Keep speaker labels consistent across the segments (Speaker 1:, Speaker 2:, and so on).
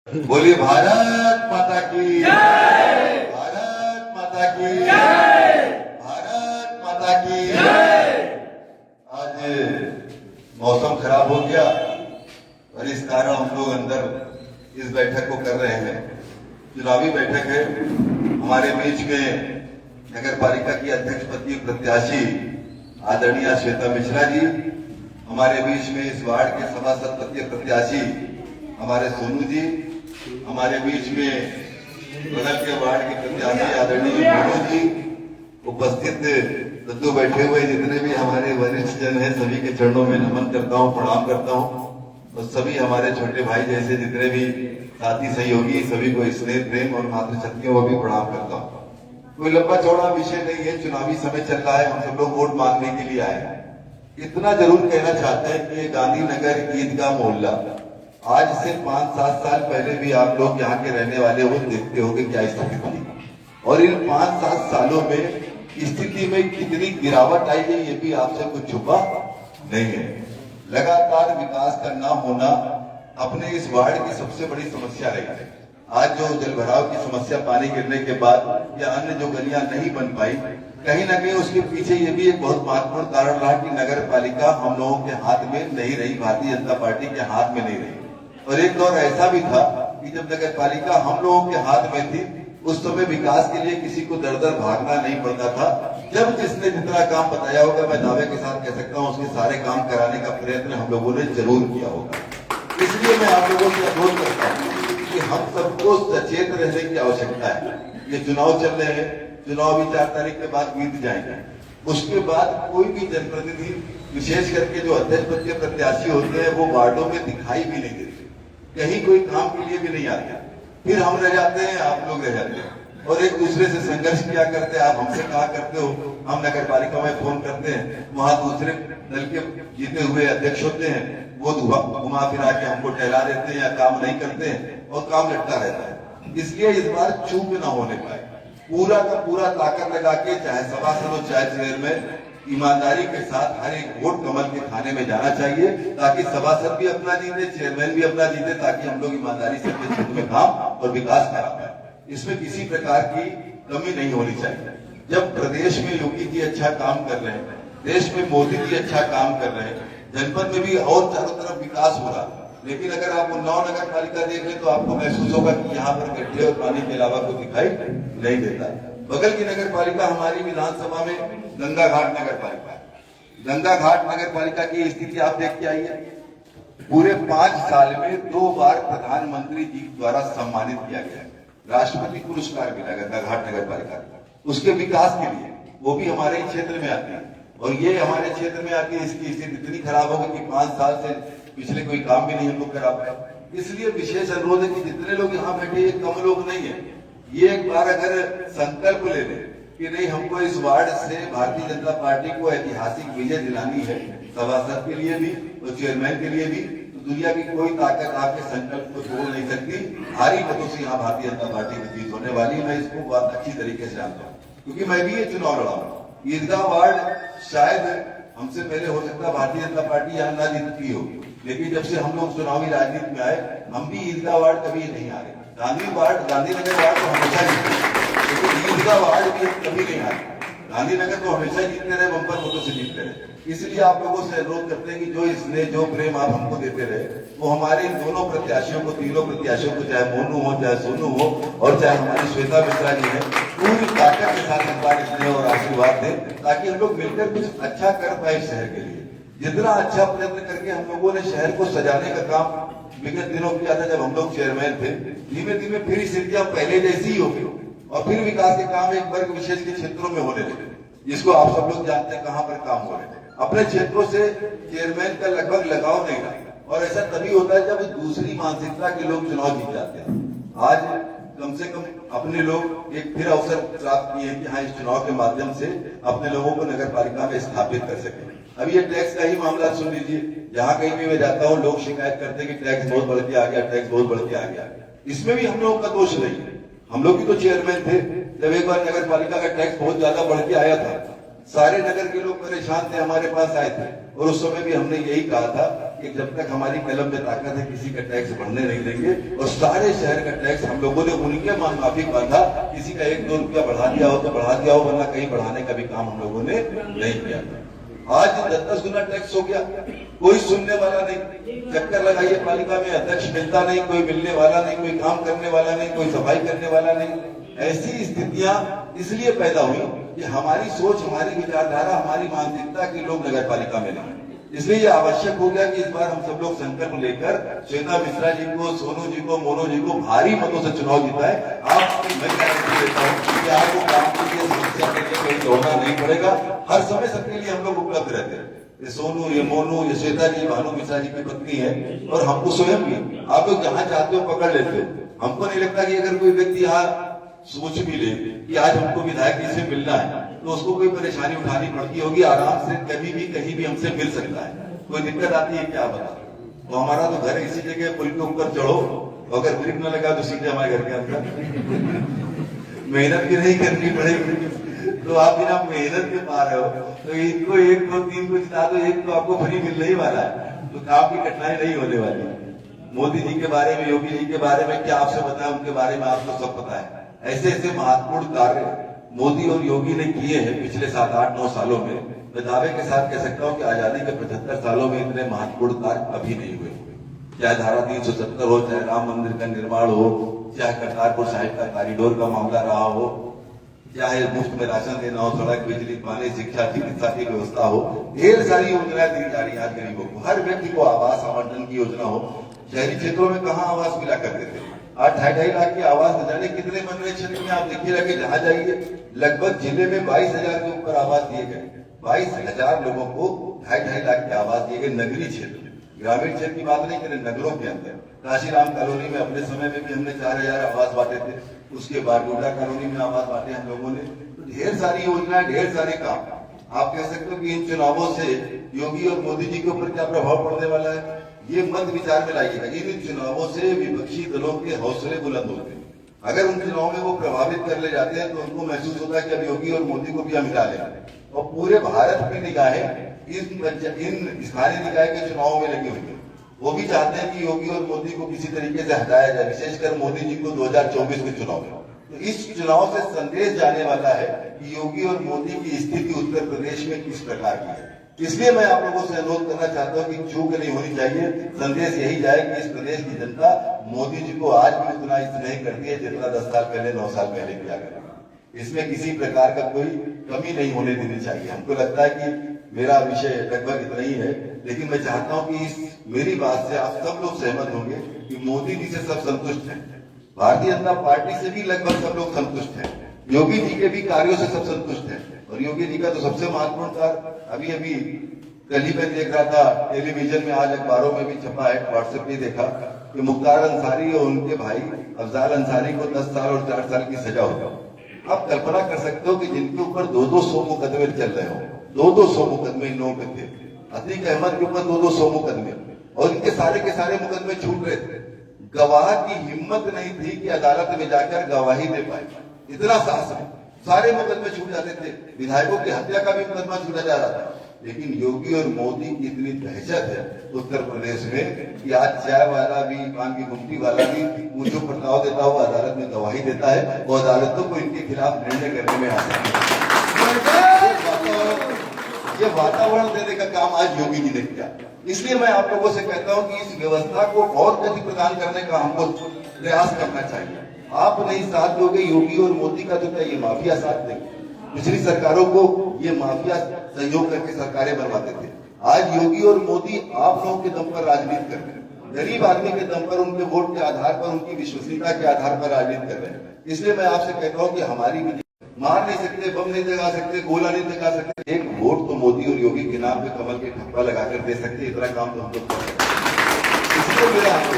Speaker 1: बोलिए भारत माता की जय, भारत माता की जय, भारत माता की जय। आज मौसम खराब हो गया और इस कारण हम लोग अंदर इस बैठक को कर रहे हैं। चुनावी बैठक है। हमारे बीच में नगर पालिका की अध्यक्ष पद की प्रत्याशी आदरणीय श्वेता मिश्रा जी, हमारे बीच में इस वार्ड के सभासद पद के प्रत्याशी हमारे सोनू जी, हमारे बीच में बगल के वार्ड के प्रत्याशी आदरणीय मोनू जी, उपस्थित सद्दू बैठे हुए जितने भी हमारे वरिष्ठ जन हैं सभी के चरणों में नमन करता हूं, प्रणाम करता हूं। और सभी हमारे छोटे भाई जैसे जितने भी साथी सहयोगी सभी को स्नेह प्रेम और मातृशक्तियों को भी प्रणाम करता हूं। कोई लंबा चौड़ा विषय नहीं है, चुनावी समय चल रहा है, हम सब लोग वोट मांगने के लिए आए हैं। इतना जरूर कहना चाहते हैं कि गांधीनगर ईदगाह मोहल्ला आज से 5-7 साल पहले भी आप लोग यहाँ के रहने वाले हो देखते होंगे क्या स्थिति थी, और इन 5-7 सालों में स्थिति में कितनी गिरावट आई है ये भी आपसे कुछ छुपा नहीं है। लगातार विकास का न होना अपने इस वार्ड की सबसे बड़ी समस्या रही है। आज जो जलभराव की समस्या पानी गिरने के बाद या अन्य जो गलियां नहीं बन पाई, कहीं ना कहीं उसके पीछे ये भी एक बहुत महत्वपूर्ण कारण रहा कि नगर पालिका हम लोगों के हाथ में नहीं रही, भारतीय जनता पार्टी के हाथ में नहीं रही। और एक दौर ऐसा भी था कि जब नगर पालिका हम लोगों के हाथ में थी उस समय विकास के लिए किसी को दर दर भागना नहीं पड़ता था। जब जिसने जितना काम बताया होगा, मैं दावे के साथ कह सकता हूं, उसके सारे काम कराने का प्रयत्न हम लोगों ने जरूर किया होगा। इसलिए मैं आप लोगों से अनुरोध करता हूं कि हम सबको सचेत रहने की आवश्यकता है। ये चुनाव चल रहे हैं, चुनाव भी 4 तारीख के बाद बीत जाएंगे। उसके बाद कोई भी जनप्रतिनिधि, विशेष करके जो अध्यक्ष पद के प्रत्याशी होते हैं, वो वार्डों में दिखाई भी नहीं देते, कहीं कोई काम के लिए भी नहीं आते। फिर हम रह जाते हैं, आप लोग रह जाते हैं और एक दूसरे से संघर्ष किया करते हैं। आप हमसे कहा करते हो, हम नगर पालिका में फोन करते हैं, वहां दूसरे दल के जीते हुए अध्यक्ष होते हैं, वो घुमा फिरा के हमको टहला देते हैं या काम नहीं करते हैं और काम लटका रहता है। इसलिए इस बार चूक न होने पाए, पूरा का पूरा ताकत लगा के, चाहे सभासद हो चाहे चेयरमैन, ईमानदारी के साथ हर एक वोट कमल के खाने में जाना चाहिए, ताकि सभासद भी अपना जीते, चेयरमैन भी अपना जीते, ताकि हम लोग ईमानदारी से अपने क्षेत्र में काम और विकास करा पाए। इसमें किसी प्रकार की कमी नहीं होनी चाहिए। जब प्रदेश में योगी जी अच्छा काम कर रहे हैं, देश में मोदी जी अच्छा काम कर रहे हैं, जनपद में भी और चारों तरफ विकास हो रहा है, लेकिन अगर आप उन्नाव नगर पालिका देख लें तो आपको महसूस होगा कि यहाँ पर गड्ढे और पानी के अलावा कुछ दिखाई नहीं देता। बगल की नगर पालिका हमारी विधानसभा में गंगा घाट नगर पालिका है। गंगा घाट नगर पालिका की स्थिति आप देख के आइए। पूरे 5 साल में 2 बार प्रधानमंत्री जी द्वारा सम्मानित किया गया, राष्ट्रपति पुरस्कार मिला गंगा घाट नगर पालिका उसके विकास के लिए, वो भी हमारे ही क्षेत्र में आती है। और ये हमारे क्षेत्र में आती है, इसकी स्थिति इतनी खराब हो गई कि 5 साल से पिछले कोई काम भी नहीं हम लोग करा पाए। इसलिए विशेष अनुरोध है कि जितने लोग यहाँ बैठे, ये कम लोग नहीं है, ये एक बार अगर संकल्प ले लें कि नहीं, हमको इस वार्ड से भारतीय जनता पार्टी को ऐतिहासिक विजय दिलानी है, सभासद के लिए भी और चेयरमैन के लिए भी, तो दुनिया की कोई ताकत आपके संकल्प को तोड़ नहीं सकती। भारी मतों से यहाँ भारतीय जनता पार्टी की जीत होने वाली है। मैं इसको बहुत अच्छी तरीके से जानता हूँ, क्योंकि मैं भी ये चुनाव लड़ा हूँ। ईदगाह वार्ड शायद हमसे पहले हो सकता भारतीय जनता पार्टी यहाँ ना जीतती हो, लेकिन जब से हम लोग चुनावी राजनीति में आए, हम भी ईदगाह वार्ड कभी नहीं आ रहे। गांधीनगर वार्ड तो हमेशा जीते, लेकिन ईदगाह वार्ड भी कभी नहीं आए। गांधीनगर तो हमेशा जीतते रहे, बम्पर वोटों से जीतते रहे। इसलिए आप लोगों से अनुरोध करते हैं कि जो स्नेह जो प्रेम आप हमको देते रहे, वो हमारे इन दोनों प्रत्याशियों को, तीनों प्रत्याशियों को, चाहे मोनू हो, चाहे सोनू हो और चाहे हमारी श्वेता मिश्रा जी है, पूरी ताकत के साथ इस बार स्नेह और आशीर्वाद दें, ताकि हम लोग मिलकर कुछ अच्छा कर पाए शहर के लिए। जितना अच्छा प्रयत्न करके हम लोगों ने शहर को सजाने का काम विगत दिनों किया था, जब हम लोग चेयरमैन थे, धीमे धीमे फिर स्थितियां पहले जैसी ही हो गई और फिर विकास के काम एक वर्ग विशेष के क्षेत्रों में होने लगे, जिसको आप सब लोग जानते हैं कहां पर काम हो रहे थे। अपने क्षेत्रों से चेयरमैन का लगभग लगाव नहीं रहा, और ऐसा तभी होता है जब दूसरी मानसिकता के लोग चुनाव जीत जाते हैं। आज कम से कम अपने लोग एक फिर अवसर प्राप्त किए कि हाँ, इस चुनाव के माध्यम से अपने लोगों को नगर पालिका में स्थापित कर सके। अब ये टैक्स का ही मामला सुन लीजिए, जहां कहीं भी मैं जाता हूं लोग शिकायत करते हैं कि टैक्स बहुत बढ़ के आ गया, टैक्स बहुत बढ़ के आ गया। इसमें भी हम लोगों का दोष नहीं है, हम लोग भी तो चेयरमैन थे जब एक बार नगर पालिका का टैक्स बहुत ज्यादा बढ़ के आया था। सारे नगर के लोग परेशान थे, हमारे पास आए थे और उस समय भी हमने यही कहा था कि जब तक हमारी कलम में ताकत है किसी का टैक्स बढ़ने नहीं देंगे, और सारे शहर का टैक्स हम लोगों ने उनके माफिक बांधा। किसी का 1-2 रुपया बढ़ा दिया हो तो बढ़ा दिया हो, वरना कहीं बढ़ाने का भी काम हम लोगों ने नहीं किया। आज 10-10 गुना टैक्स हो गया, कोई सुनने वाला नहीं। चक्कर लगाइए पालिका में, अध्यक्ष मिलता नहीं, कोई मिलने वाला नहीं, कोई काम करने वाला नहीं, कोई सफाई करने वाला नहीं। ऐसी स्थितियां इसलिए पैदा हुई कि हमारी सोच, हमारी विचारधारा, हमारी मानसिकता के लोग नगर पालिका में नहीं। इसलिए ये आवश्यक हो गया कि इस बार हम सब लोग संकल्प लेकर श्वेता मिश्रा जी को, सोनू जी को, मोनू जी को भारी मतों से चुनाव जिताए। आपको मैं गारंटी देता हूँ कि आपको काम के लिए, समस्या के लिए कहीं दौड़ना नहीं पड़ेगा। हर समय सबके लिए हम लोग उपलब्ध रहते हैं। ये सोनू, ये मोनू, ये श्वेता जी भानु मिश्रा जी की पत्नी है, और हमको स्वयं भी आप लोग जहां चाहते हो पकड़ लेते हो। हमको नहीं लगता कि अगर कोई व्यक्ति यहाँ सोच भी ले कि आज हमको विधायक जी से मिलना है तो उसको कोई परेशानी उठानी पड़ती होगी। आराम से कभी भी कहीं भी हमसे मिल सकता है, कोई दिक्कत आती है क्या बता। तो हमारा तो घर इसी जगह, पुल के ऊपर चढ़ो, अगर ब्रेक न लगा तो सीधे हमारे घर के अंदर। मेहनत भी नहीं करनी पड़ेगी, तो आप बिना मेहनत के पा रहे हो। तो इनको 1, 2, 3 को जिता दो, एक तो आपको फ्री मिलने ही वाला है, तो काम की कठिनाई नहीं होने वाली। मोदी जी के बारे में, योगी जी के बारे में क्या आपसे बताया, उनके बारे में आपको सब पता है। ऐसे ऐसे महत्वपूर्ण कार्य मोदी और योगी ने किए हैं पिछले 7, 8, 9 सालों में। मैं दावे के साथ कह सकता हूं कि आजादी के 75 सालों में इतने महत्वपूर्ण कार्य कभी नहीं हुए। चाहे धारा 370 हो, चाहे राम मंदिर का निर्माण हो, चाहे करतारपुर साहिब का कॉरिडोर का मामला रहा हो, चाहे मुफ्त में राशन देना हो, सड़क, बिजली, पानी, शिक्षा, चिकित्सा की व्यवस्था हो, ढेर सारी योजनाएं दी जा रही है गरीबों को। हर व्यक्ति को आवास आवंटन की योजना हो। शहरी क्षेत्रों में कहाँ आवास मिला करते थे, आज 2.5 लाख की आवास न जाने कितने बन रहे क्षेत्र में। आप देखिएगा कि जहां जाइए लगभग जिले में 22,000 के ऊपर आवास दिए गए। 22,000 लोगों को 2.5 लाख के आवास दिए गए नगरीय क्षेत्र में। ग्रामीण क्षेत्र की बात नहीं करें, नगरों के अंदर। काशीराम कॉलोनी में अपने समय में भी हमने 4,000 आवास बांटे थे। उसके बाद डोडा कॉलोनी में आवास बांटे हम लोगों ने। तो ढेर सारी योजनाएं, ढेर सारे काम। आप कह सकते हो कि इन चुनावों से योगी और मोदी जी के ऊपर क्या प्रभाव पड़ने वाला है, ये मत विचार में लाइएगा। इन चुनावों से विपक्षी दलों के हौसले बुलंद होते हैं। अगर उन चुनाव में वो प्रभावित कर ले जाते हैं तो उनको महसूस होता है कि अब योगी और मोदी को भी हम हिला लें, और पूरे भारत की निगाहें इन स्थानीय निकाय के चुनाव में लगी हुई है। वो भी चाहते हैं कि योगी और मोदी को किसी तरीके से हटाया जाए, विशेषकर मोदी जी को 2024 के चुनाव में। तो इस चुनाव से संदेश जाने वाला है कि योगी और मोदी की स्थिति उत्तर प्रदेश में किस प्रकार की है। इसलिए मैं आप लोगों से अनुरोध करना चाहता हूं कि चूक नहीं होनी चाहिए। संदेश यही जाए कि इस प्रदेश की जनता मोदी जी को आज भी उतना स्नेह करती है जितना 10 साल पहले, 9 साल पहले किया गया। इसमें किसी प्रकार का कोई कमी नहीं होने देनी चाहिए। हमको लगता है कि मेरा विषय लगभग इतना ही है, लेकिन मैं चाहता हूं कि इस मेरी बात से आप सब लोग सहमत होंगे कि मोदी जी से सब संतुष्ट हैं, भारतीय जनता पार्टी से भी लगभग सब लोग संतुष्ट हैं, योगी जी के भी कार्यों से सब संतुष्ट हैं। और योगी जी का तो सबसे महत्वपूर्ण कार्य अभी कल ही मैं देख रहा था टेलीविजन में, आज अखबारों में भी छपा है, व्हाट्सएप पे देखा कि मुख्तार अंसारी और उनके भाई अफजाल अंसारी को 10 साल और 4 साल की सजा होगा। आप कल्पना कर सकते हो कि जिनके ऊपर 200 मुकदमे चल रहे हो, 200 मुकदमे इन लोगों के थे। अतीक अहमद के ऊपर 200 मुकदमे, और इनके सारे के सारे मुकदमे छूट रहे थे। गवाह की हिम्मत नहीं थी कि अदालत में जाकर गवाही दे पाए, इतना साहस है। सारे मुकदमे छूट जाते थे, विधायकों की हत्या का भी मुकदमा छूटा जा रहा था। लेकिन योगी और मोदी की इतनी दहशत है उत्तर प्रदेश में कि आज चाय वाला भी, पान की गुमटी वाला भी मुझे प्रस्ताव देता हुआ अदालत में गवाही देता है, और अदालतों को इनके खिलाफ निर्णय करने में आसानी है। ये वातावरण देने का काम आज योगी जी ने किया। इसलिए मैं आप लोगों से कहता हूं कि इस व्यवस्था को और गति प्रदान करने का हमको प्रयास करना चाहिए। आप नहीं साथ दोगे योगी और मोदी का, तो क्या ये माफिया साथ देंगे? पिछली सरकारों को ये माफिया सहयोग करके सरकारें बनवाते थे। आज योगी और मोदी आप लोगों के दम पर राजनीति कर रहे हैं, गरीब आदमी के दम पर, उनके वोट के आधार पर, उनकी विश्वसनीयता के आधार पर राजनीति कर रहे हैं। इसलिए मैं आपसे कहता हूँ कि हमारी मार नहीं सकते, बम नहीं जगा सकते, गोला नहीं जगा सकते, एक वोट तो मोदी और योगी के नाम पे कमल के ठप्पा लगाकर दे सकते, इतना काम तो हम लोग कर सकते। इसलिए मेरा आपको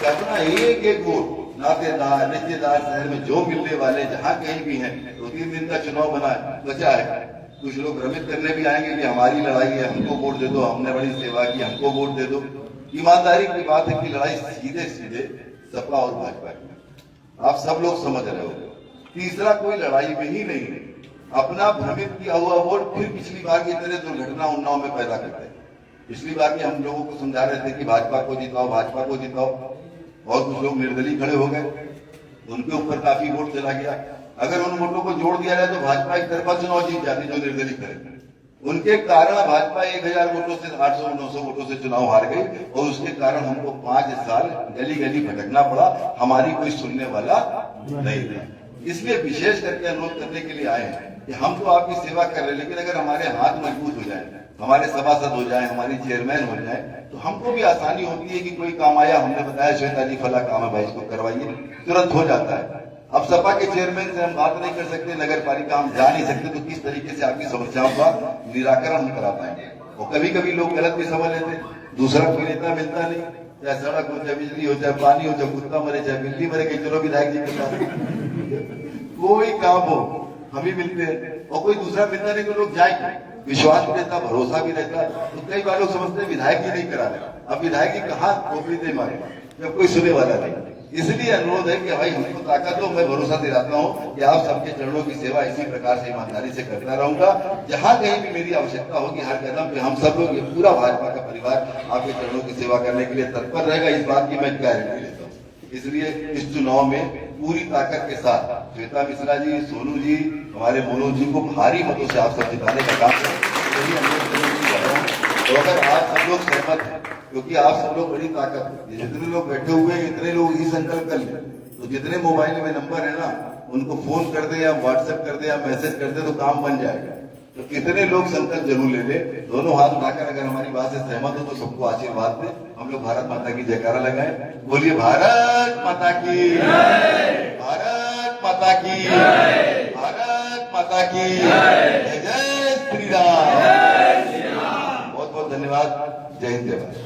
Speaker 1: अपना एक वोट नातेदार, रिश्तेदार, शहर में जो मिलने वाले जहां कहीं भी हैं, 2-3 दिन का चुनाव बचा है। कुछ लोग भ्रमित करने भी आएंगे कि हमारी लड़ाई है, हमको वोट दे दो, हमने बड़ी सेवा की, हमको वोट दे दो। ईमानदारी की बात है कि लड़ाई सीधे सीधे सपा और भाजपा की, आप सब लोग समझ रहे हो। तीसरा कोई लड़ाई में ही नहीं है। अपना भ्रमित किया हुआ वोट फिर पिछली बार की तरह दुर्घटना उन्नाव में पैदा करते हैं। पिछली बार भी हम लोगों को समझा रहे थे कि भाजपा को जिताओ, भाजपा को जिताओ, और कुछ लोग निर्दलीय खड़े हो गए, उनके ऊपर काफी वोट चला गया। अगर उन वोटों को जोड़ दिया जाए तो भाजपा एक तरफा चुनाव जीत जाती, जो निर्दलीय खड़े। उनके कारण भाजपा 1000 वोटों से 800-900 वोटों से चुनाव हार गई, और उसके कारण हमको 5 साल गली गली भटकना पड़ा, हमारी कोई सुनने वाला नहीं था। इसलिए विशेष करके अनुरोध करने के लिए आए हैं कि हम तो आपकी सेवा कर रहे हैं, लेकिन अगर हमारे हाथ मजबूत हो जाए, हमारे सभासद हो जाए, हमारी चेयरमैन हो जाए, तो हमको भी आसानी होती है कि कोई काम आया, हमने बताया श्वेता जी फला काम है भाई, इसको करवाइए, तुरंत हो जाता है। अब सपा के चेयरमैन से हम बात नहीं कर सकते, नगर पालिका हम जा नहीं सकते, तो किस तरीके से आपकी समस्याओं का निराकरण हम करा पाएंगे। और कभी कभी लोग गलत भी समझ लेते, दूसरा कोई नेता मिलता नहीं, चाहे सड़क हो, चाहे बिजली हो, चाहे पानी हो, चाहे कुत्ता मरे, चाहे बिल्ली मरे, कि चलो विधायक जी के साथ कोई काम हो हम ही मिलते हैं, और कोई दूसरा मिलता नहीं तो लोग जाएंगे। विश्वास भी रहता, भरोसा भी रहता है। तो कई बार लोग समझते हैं विधायक जी नहीं करा रहे, अब विधायक जी कहाँ खोपड़ी दे मारे जब कोई सुने वाला नहीं। इसलिए अनुरोध है कि भाई हमको ताकत दो, मैं भरोसा दिलाता हूँ कि आप सबके चरणों की सेवा इसी प्रकार से ईमानदारी से करता रहूंगा। जहाँ कहीं भी मेरी आवश्यकता होगी, हर कदम पे हम सब लोग, ये पूरा भाजपा का परिवार आपके चरणों की सेवा करने के लिए तत्पर रहेगा, इस बात की मैं गारंटी लेता हूँ। इसलिए इस चुनाव में पूरी ताकत के साथ श्वेता मिश्रा जी, सोनू जी, हमारे मनोज जी को भारी मतों से आप सब जिताने का काम करें, यही हम। तो अगर आप सब लोग सहमत हैं, क्योंकि आप सब लोग बड़ी ताकत, जितने लोग बैठे हुए हैं इतने लोग ही संकल्प कर लें, तो जितने मोबाइल में नंबर है ना, उनको फोन कर दे या व्हाट्सएप कर दे या मैसेज कर दे, तो काम बन जाएगा। तो कितने लोग संकल्प जरूर ले ले, दोनों हाथ उठाकर अगर हमारी बात से सहमत हो तो सबको आशीर्वाद दे। हम लोग भारत माता की जयकारा लगाएं, बोलिए भारत माता की, भारत माता की, भारत माता की, जय जय श्री राम। बहुत बहुत धन्यवाद। जय हिंद, जय भारत।